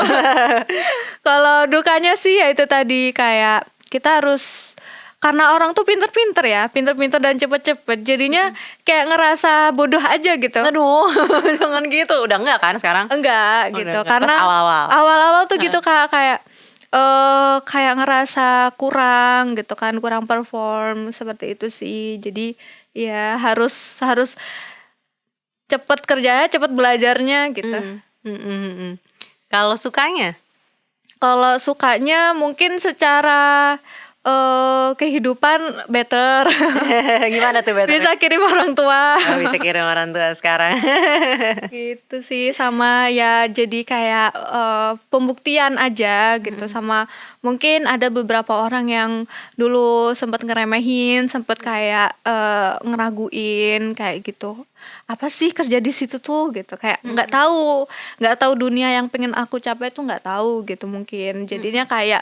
Kalau dukanya sih ya itu tadi, kayak kita harus, karena orang tuh pinter-pinter ya, pinter-pinter dan cepet-cepet, jadinya kayak ngerasa bodoh aja gitu. Aduh, jangan gitu. Udah enggak kan sekarang? Enggak gitu, enggak. karena Pas awal-awal. awal-awal tuh gitu kayak ngerasa kurang gitu kan, kurang perform seperti itu sih. Jadi ya harus cepet kerjanya, cepet belajarnya gitu. Kalau sukanya? Kalau sukanya mungkin secara kehidupan better. Gimana tuh better? Bisa kirim orang tua. Bisa kirim orang tua sekarang. Gitu sih, sama ya jadi kayak pembuktian aja gitu. Sama mungkin ada beberapa orang yang dulu sempat ngeremehin, sempat kayak ngeraguin kayak gitu. Apa sih kerja di situ tuh gitu, kayak nggak tahu dunia yang pengen aku capai tuh, nggak tahu gitu mungkin. Jadinya kayak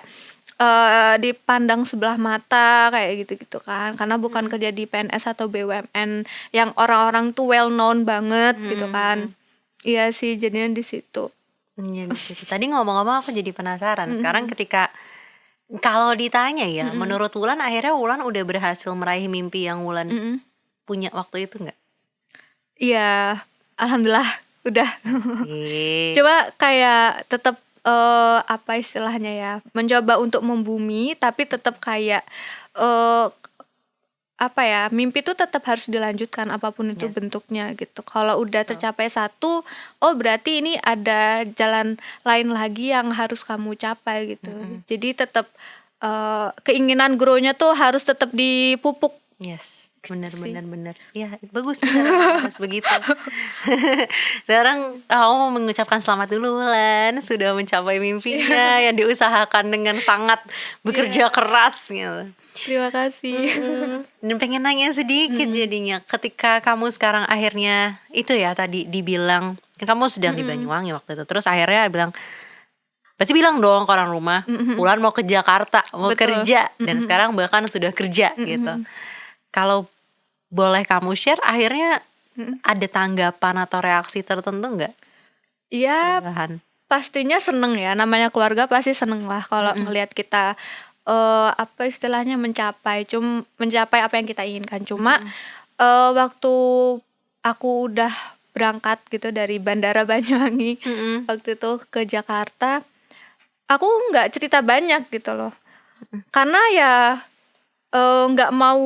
dipandang sebelah mata kayak gitu-gitu kan, karena bukan kerja di PNS atau BUMN yang orang-orang tuh well known banget gitu kan. Iya sih, jadinya di situ. Iya, di situ. Tadi ngomong-ngomong aku jadi penasaran. Sekarang ketika kalau ditanya ya, menurut Wulan akhirnya Wulan udah berhasil meraih mimpi yang Wulan punya waktu itu nggak? Iya, alhamdulillah udah. Sih. Coba kayak tetap apa istilahnya ya, mencoba untuk membumi, tapi tetap kayak apa ya, mimpi tuh tetap harus dilanjutkan apapun itu bentuknya gitu. Kalau udah tercapai satu, oh berarti ini ada jalan lain lagi yang harus kamu capai gitu. Jadi tetap keinginan grow-nya tuh harus tetap dipupuk. Yes, benar. Ya, bagus, benar, harus begitu. Sekarang aku mau mengucapkan selamat dulu Wulan, sudah mencapai mimpinya yang diusahakan dengan sangat bekerja keras gitu. Terima kasih. Dan pengen nanya sedikit jadinya, ketika kamu sekarang akhirnya itu ya tadi dibilang, kan kamu sedang di Banyuwangi waktu itu, terus akhirnya bilang, pasti bilang dong ke orang rumah, Wulan mau ke Jakarta, mau kerja, dan sekarang bahkan sudah kerja gitu. Kalau boleh kamu share, akhirnya ada tanggapan atau reaksi tertentu nggak? Iya, pastinya seneng ya, namanya keluarga pasti seneng lah kalau ngelihat kita apa istilahnya mencapai apa yang kita inginkan. Cuma waktu aku udah berangkat gitu dari Bandara Banyuwangi waktu itu ke Jakarta, aku nggak cerita banyak gitu loh, karena ya nggak mau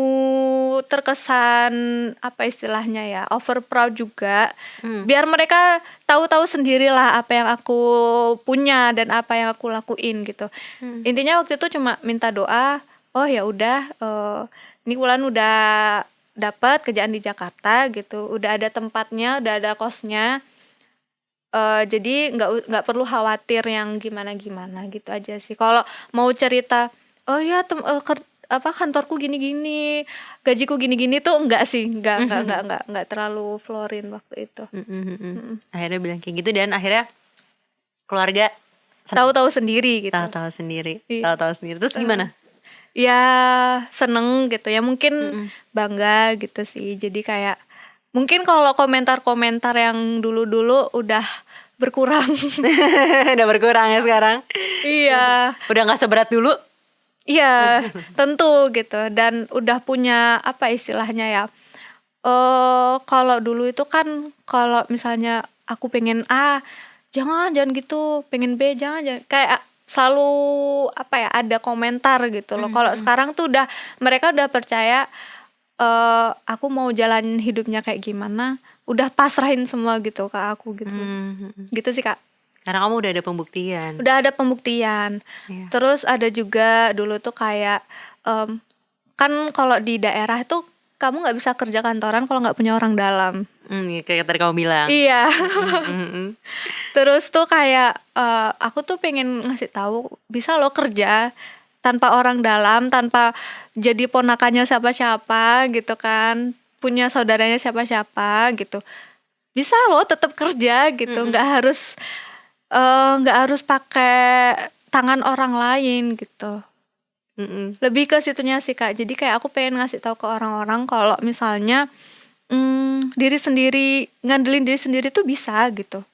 terkesan apa istilahnya ya, over proud juga. Biar mereka tahu sendirilah apa yang aku punya dan apa yang aku lakuin gitu. Intinya waktu itu cuma minta doa. Oh ya udah, ini Wulan udah dapat kerjaan di Jakarta gitu, udah ada tempatnya, udah ada kosnya. Jadi nggak perlu khawatir yang gimana gitu aja sih. Kalau mau cerita, oh ya kantorku gini-gini, gajiku gini-gini tuh enggak sih, enggak terlalu florin waktu itu. Akhirnya bilang kayak gitu dan akhirnya keluarga tahu sendiri gitu. Tahu sendiri. Terus gimana? Ya seneng gitu ya, mungkin bangga gitu sih. Jadi kayak mungkin kalau komentar-komentar yang dulu-dulu udah berkurang. Udah berkurang ya sekarang. Iya. Udah nggak seberat dulu. Iya, tentu gitu. Dan udah punya apa istilahnya ya, kalau dulu itu kan kalau misalnya aku pengen A, jangan gitu, pengen B, jangan kayak selalu apa ya, ada komentar gitu loh. Kalau sekarang tuh mereka udah percaya aku mau jalan hidupnya kayak gimana, udah pasrahin semua gitu ke aku gitu. Gitu sih Kak. Karena kamu udah ada pembuktian. Udah ada pembuktian. Iya. Terus ada juga dulu tuh kayak kan kalau di daerah itu kamu nggak bisa kerja kantoran kalau nggak punya orang dalam. Iya, kayak tadi kamu bilang. Iya. Mm-mm. Terus tuh kayak aku tuh pengen ngasih tahu bisa lo kerja tanpa orang dalam, tanpa jadi ponakannya siapa-siapa gitu kan, punya saudaranya siapa-siapa gitu. Bisa lo tetap kerja gitu, nggak harus pakai tangan orang lain gitu. Mm-mm. Lebih ke situnya sih Kak. Jadi kayak aku pengen ngasih tahu ke orang-orang kalau misalnya diri sendiri, ngandelin diri sendiri tuh bisa gitu.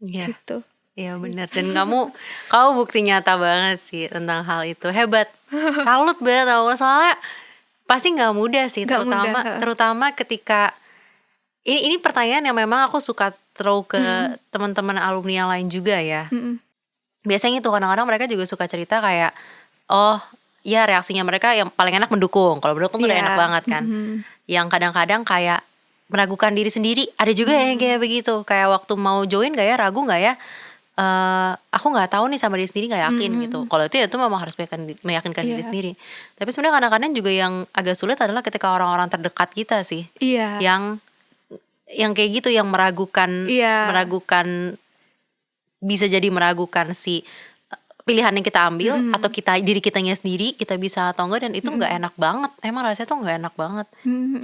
Iya. Gitu. Iya benar. Dan kamu bukti nyata banget sih tentang hal itu. Hebat. Salut banget tau. Soalnya pasti nggak mudah sih, Nggak mudah. terutama ketika ini pertanyaan yang memang aku suka throw ke teman-teman alumni yang lain juga ya. Biasanya itu kadang-kadang mereka juga suka cerita kayak, oh ya reaksinya mereka yang paling enak mendukung. Kalau mendukung tuh udah Iya. enak banget kan. Yang kadang-kadang kayak meragukan diri sendiri. Ada juga yang kayak begitu. Kayak waktu mau join gak ya, ragu gak ya, aku nggak tahu nih sama diri sendiri, nggak yakin gitu. Kalau itu memang harus meyakinkan diri Iya. sendiri. Tapi sebenarnya kadang-kadang juga yang agak sulit adalah ketika orang-orang terdekat kita sih, Iya. yang kayak gitu, yang meragukan, Iya. bisa jadi meragukan si pilihan yang kita ambil atau diri kitanya sendiri kita bisa atau enggak, dan itu nggak enak banget. Emang rasanya tuh nggak enak banget.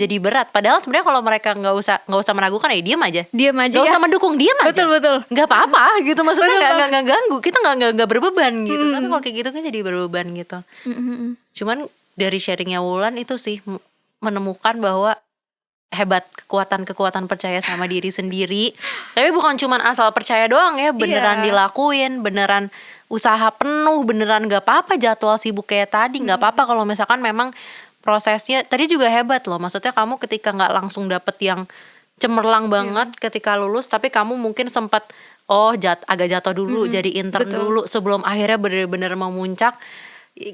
Jadi berat. Padahal sebenarnya kalau mereka nggak usah meragukan ya diam aja. Diam aja Gak ya. usah mendukung, diam aja. Betul. Nggak apa-apa gitu, maksudnya Betul, nggak ganggu, kita nggak berbeban gitu. Tapi kalau kayak gitu kan jadi berbeban gitu. Cuman dari sharingnya Wulan itu sih menemukan bahwa hebat, kekuatan percaya sama diri sendiri. Tapi bukan cuman asal percaya doang ya, beneran Iya. dilakuin, beneran usaha penuh, beneran gak apa-apa jadwal sibuk kayak tadi, gak apa-apa kalau misalkan memang prosesnya. Tadi juga hebat loh, maksudnya kamu ketika gak langsung dapet yang cemerlang banget ketika lulus, tapi kamu mungkin sempat agak jatuh dulu, jadi intern dulu sebelum akhirnya bener-bener memuncak.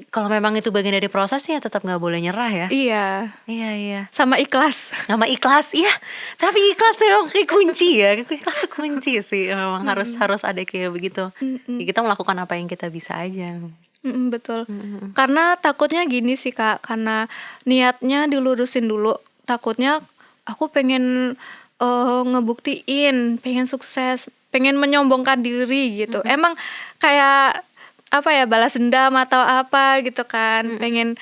Kalau memang itu bagian dari proses ya tetap nggak boleh nyerah ya. Iya. Sama ikhlas. Iya. Tapi ikhlas memang kayak kunci ya. Ikhlas tuh kunci sih. Memang harus ada kayak begitu. Ya, kita melakukan apa yang kita bisa aja. Betul. Karena takutnya gini sih Kak, karena niatnya dilurusin dulu. Takutnya aku pengen ngebuktiin, pengen sukses, pengen menyombongkan diri gitu. Emang kayak apa ya, balas dendam atau apa gitu kan. Pengen,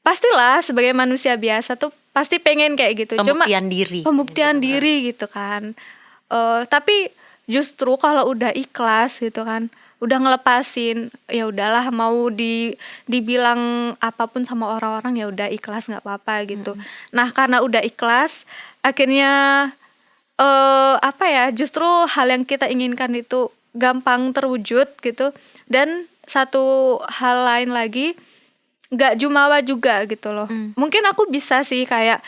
pastilah sebagai manusia biasa tuh pasti pengen kayak gitu. Pembuktian diri gitu kan. Tapi justru kalau udah ikhlas gitu kan, udah ngelepasin, ya udahlah, mau dibilang apapun sama orang-orang ya udah ikhlas, nggak apa-apa gitu. Nah karena udah ikhlas, akhirnya justru hal yang kita inginkan itu gampang terwujud gitu. Dan satu hal lain lagi, gak jumawa juga gitu loh. Mungkin aku bisa sih kayak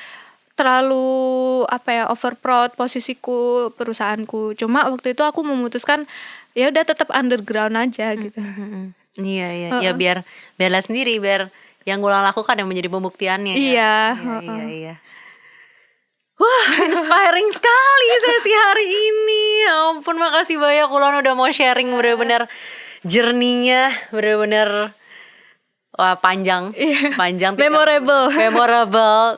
terlalu over proud posisiku, perusahaanku. Cuma waktu itu aku memutuskan ya udah tetap underground aja gitu. Iya. Ya biar lihat sendiri, biar yang gue lakukan yang menjadi pembuktiannya. Iya. Wah, inspiring sekali sesi hari ini. Ya ampun, makasih banyak Wulan udah mau sharing, bener-bener journey-nya bener-bener panjang, memorable,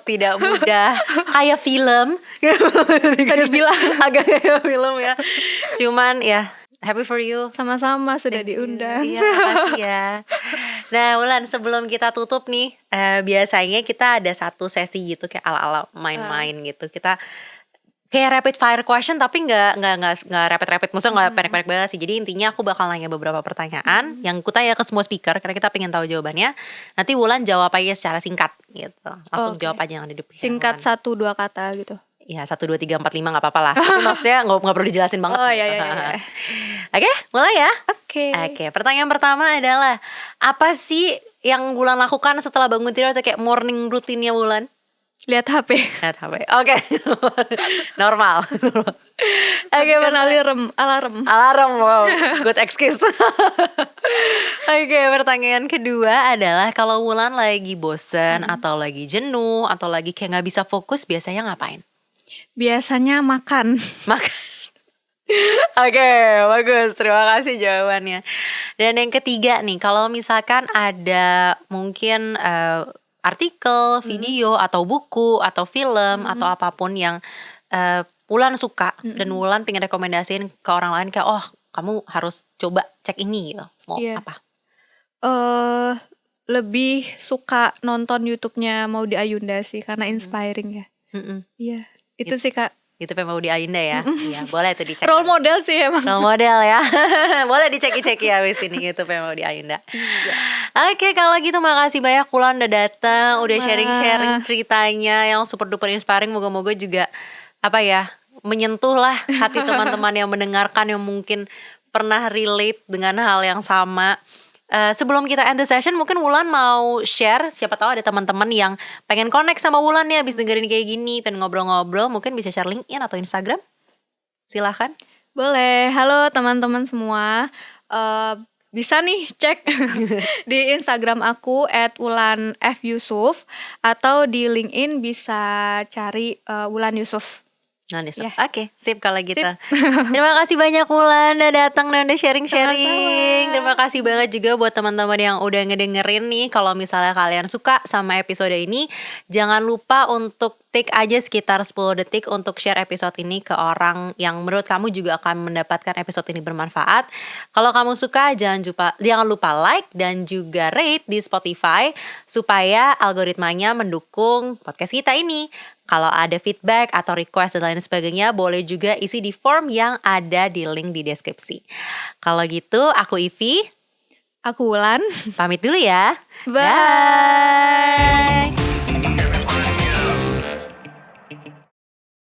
tidak mudah, kayak film. Tadi bilang agak kayak film ya. Cuman ya happy for you. Sama-sama sudah diundang. Iya, makasih ya. Nah Wulan, sebelum kita tutup nih, biasanya kita ada satu sesi gitu kayak ala-ala main-main gitu. Kita kayak rapid fire question, tapi nggak rapid, maksudnya nggak pendek-pendek banget sih. Jadi intinya aku bakal nanya beberapa pertanyaan yang ku tanya ke semua speaker karena kita pengen tahu jawabannya. Nanti Wulan jawab aja secara singkat gitu, langsung jawab aja yang ada di pikiran. Singkat 1-2 kata gitu. Ya 1, 2, 3, 4, 5 nggak apa-apa lah. Tapi maksudnya nggak perlu dijelasin banget. Iya. Oke, mulai ya. Oke. Pertanyaan pertama adalah, apa sih yang Wulan lakukan setelah bangun tidur atau kayak morning rutinnya Wulan? Lihat HP. Oke. Normal. Oke, alarm. Wow, good excuse. Oke, pertanyaan kedua adalah, kalau Wulan lagi bosen atau lagi jenuh atau lagi kayak nggak bisa fokus, biasanya ngapain? Biasanya makan. Oke, bagus. Terima kasih jawabannya. Dan yang ketiga nih, kalau misalkan ada mungkin artikel, video, atau buku, atau film, atau apapun yang Wulan suka dan Wulan pengen rekomendasiin ke orang lain kayak, oh kamu harus coba cek ini gitu. Mau Iya. apa? Lebih suka nonton YouTube-nya Maudy Ayunda sih karena inspiring ya. Iya, itu sih Kak. YouTube Maudy Ayunda ya. Iya, boleh tuh dicek. Role model sih emang. Role model ya. Boleh dicek-cek ya abis ini YouTube Maudy Ayunda. Oke, kalau gitu makasih banyak Wulan udah datang, udah sharing-sharing ceritanya yang super duper inspiring. Moga-moga juga apa ya, menyentuh lah hati teman-teman yang mendengarkan yang mungkin pernah relate dengan hal yang sama. Sebelum kita end the session, mungkin Wulan mau share, siapa tahu ada teman-teman yang pengen connect sama Wulan nih abis dengerin kayak gini, pengen ngobrol-ngobrol, mungkin bisa share LinkedIn atau Instagram. Silahkan. Boleh. Halo teman-teman semua. Bisa nih cek di Instagram aku @wulanfyusuf atau di LinkedIn bisa cari Wulan Yusuf. Yeah. Oke, sip kalau gitu. Terima kasih banyak Wulan udah datang dan udah sharing-sharing. Sama-sama. Terima kasih banget juga buat teman-teman yang udah ngedengerin nih. Kalau misalnya kalian suka sama episode ini, jangan lupa untuk take aja sekitar 10 detik untuk share episode ini ke orang yang menurut kamu juga akan mendapatkan episode ini bermanfaat. Kalau kamu suka, jangan lupa like dan juga rate di Spotify supaya algoritmanya mendukung podcast kita ini. Kalau ada feedback atau request dan lain sebagainya, boleh juga isi di form yang ada di link di deskripsi. Kalau gitu, aku Ivi. Aku Wulan. Pamit dulu ya. Bye. Bye.